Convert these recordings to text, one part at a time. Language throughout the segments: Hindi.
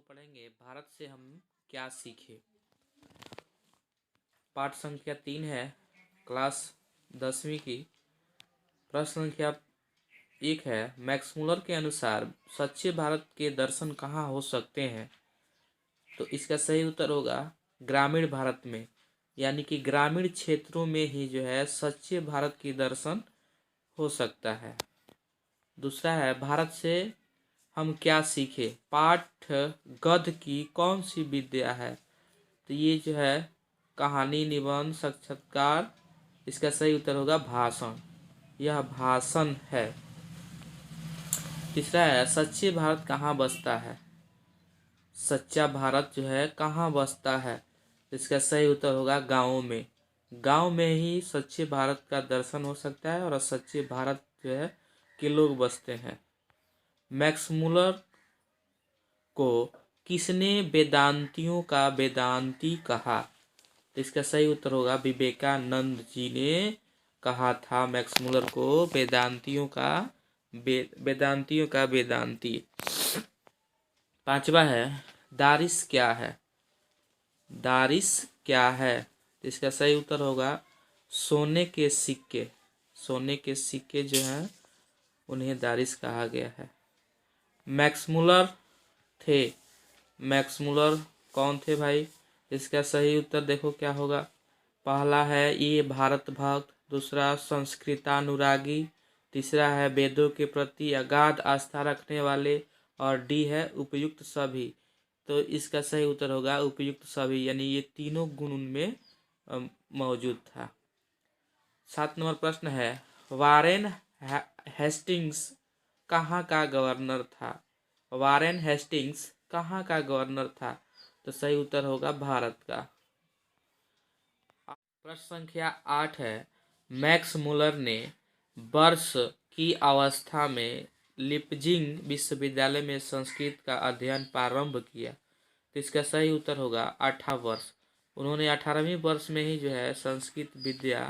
पढ़ेंगे भारत से हम क्या सीखे। पाठ संख्या 3 है, क्लास 10वीं की। प्रश्न संख्या 1 है, मैक्स मुलर के अनुसार सच्चे भारत के दर्शन कहाँ हो सकते हैं। तो इसका सही उत्तर होगा ग्रामीण भारत में, यानी कि ग्रामीण क्षेत्रों में ही जो है सच्चे भारत की दर्शन हो सकता है। दूसरा है, भारत से हम क्या सीखे। पाठ गद्य की कौन सी विद्या है। तो ये जो है कहानी, निबंध, साक्षात्कार। इसका सही उत्तर होगा भाषण। यह भाषण है। तीसरा है, सच्चे भारत कहाँ बसता है। सच्चा भारत जो है कहाँ बसता है। इसका सही उत्तर होगा गाँव में। गाँव में ही सच्चे भारत का दर्शन हो सकता है और सच्चे भारत जो है के लोग बसते हैं। मैक्स मुलर को किसने वेदांतियों का वेदांती कहा। तो इसका सही उत्तर होगा विवेकानंद जी ने कहा था मैक्स मुलर को वेदांतियों का वेदांती। पांचवा है, दारिश क्या है। दारिश क्या है। तो इसका सही उत्तर होगा सोने के सिक्के। सोने के सिक्के जो हैं उन्हें दारिश कहा गया है। मैक्स मुलर थे। मैक्स मुलर कौन थे भाई। इसका सही उत्तर देखो क्या होगा। पहला है ये भारत भक्त, दूसरा संस्कृतानुरागी, तीसरा है वेदों के प्रति अगाध आस्था रखने वाले, और डी है उपयुक्त सभी। तो इसका सही उत्तर होगा उपयुक्त सभी, यानी ये तीनों गुण उनमें मौजूद था। 7 नंबर प्रश्न है, वारेन हेस्टिंग्स कहाँ का गवर्नर था। वारेन हेस्टिंग्स कहाँ का गवर्नर था। तो सही उत्तर होगा भारत का। प्रश्न संख्या 8 है, मैक्स मुलर ने वर्ष की अवस्था में लिपजिंग विश्वविद्यालय में संस्कृत का अध्ययन प्रारंभ किया। तो इसका सही उत्तर होगा 18 वर्ष। उन्होंने 18वीं वर्ष में ही जो है संस्कृत विद्या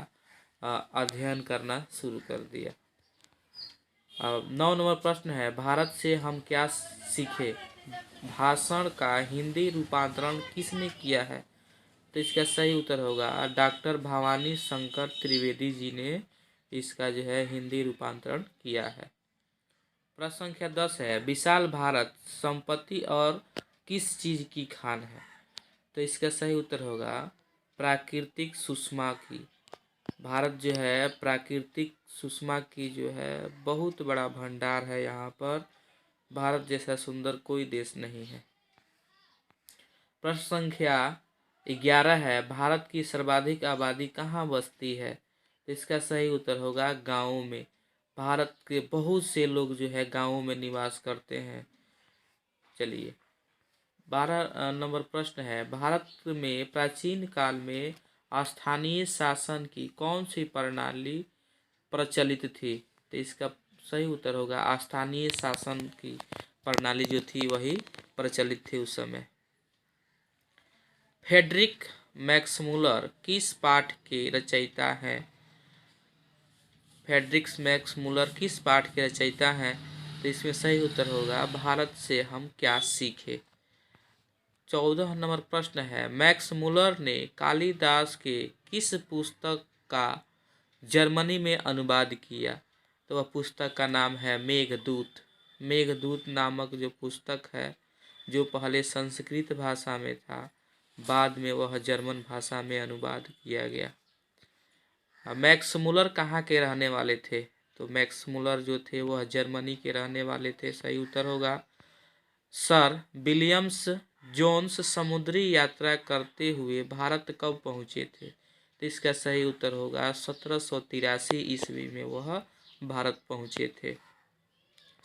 अध्ययन करना शुरू कर दिया। 9 नंबर प्रश्न है, भारत से हम क्या सीखे। भाषण का हिंदी रूपांतरण किसने किया है। तो इसका सही उत्तर होगा डॉक्टर भवानी शंकर त्रिवेदी जी ने इसका जो है हिंदी रूपांतरण किया है। प्रश्न संख्या 10 है, विशाल भारत संपत्ति और किस चीज की खान है। तो इसका सही उत्तर होगा प्राकृतिक सुषमा की। भारत जो है प्राकृतिक सुषमा की जो है बहुत बड़ा भंडार है। यहाँ पर भारत जैसा सुंदर कोई देश नहीं है। प्रश्न संख्या 11 है, भारत की सर्वाधिक आबादी कहाँ बसती है। इसका सही उत्तर होगा गाँव में। भारत के बहुत से लोग जो है गाँव में निवास करते हैं। चलिए 12 नंबर प्रश्न है, भारत में प्राचीन काल में स्थानीय शासन की कौन सी प्रणाली प्रचलित थी। तो इसका सही उत्तर होगा स्थानीय शासन की प्रणाली जो थी वही प्रचलित थी उस समय। फ्रेडरिक मैक्स मुलर किस पाठ के रचयिता हैं। फ्रेडरिक मैक्स मुलर किस पाठ के रचयिता हैं। तो इसमें सही उत्तर होगा भारत से हम क्या सीखे। 14 नंबर प्रश्न है, मैक्स मुलर ने कालिदास के किस पुस्तक का जर्मनी में अनुवाद किया। तो वह पुस्तक का नाम है मेघदूत। मेघदूत नामक जो पुस्तक है जो पहले संस्कृत भाषा में था, बाद में वह जर्मन भाषा में अनुवाद किया गया। मैक्स मुलर कहाँ के रहने वाले थे। तो मैक्स मुलर जो थे वह जर्मनी के रहने वाले थे। सही उत्तर होगा सर विलियम्स जोन्स समुद्री यात्रा करते हुए भारत कब पहुँचे थे। तो इसका सही उत्तर होगा 1783 ईस्वी में वह भारत पहुँचे थे।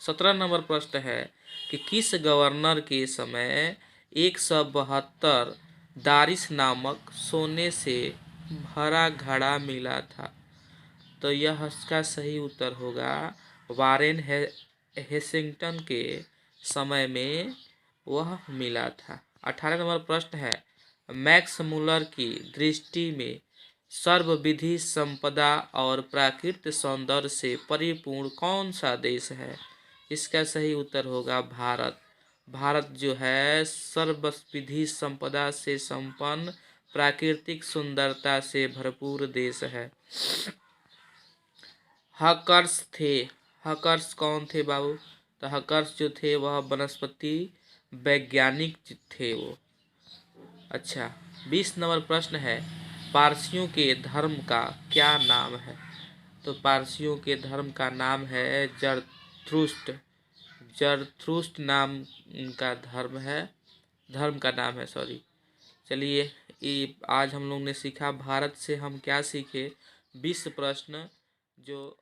17 नंबर प्रश्न है कि किस गवर्नर के समय 172 दारिश नामक सोने से भरा घड़ा मिला था। तो यह इसका सही उत्तर होगा वारेन हेस्टिंग्स के समय में वह मिला था। 18 नंबर प्रश्न है, मैक्स मुलर की दृष्टि में सर्वविधि संपदा और प्राकृतिक सौंदर्य से परिपूर्ण कौन सा देश है। इसका सही उत्तर होगा भारत। भारत जो है सर्वविधि संपदा से संपन्न, प्राकृतिक सुंदरता से भरपूर देश है। हकर्स थे, हकर्स कौन थे बाबू? तो हकर्स जो थे वह वनस्पति वैज्ञानिक थे वो। अच्छा, 20 नंबर प्रश्न है, पारसियों के धर्म का क्या नाम है? तो पारसियों के धर्म का नाम है जरथुस्त्र। जरथुस्त्र नाम उनका धर्म का नाम है, सॉरी। चलिए, ये आज हम लोग ने सीखा, भारत से हम क्या सीखे, 20 प्रश्न जो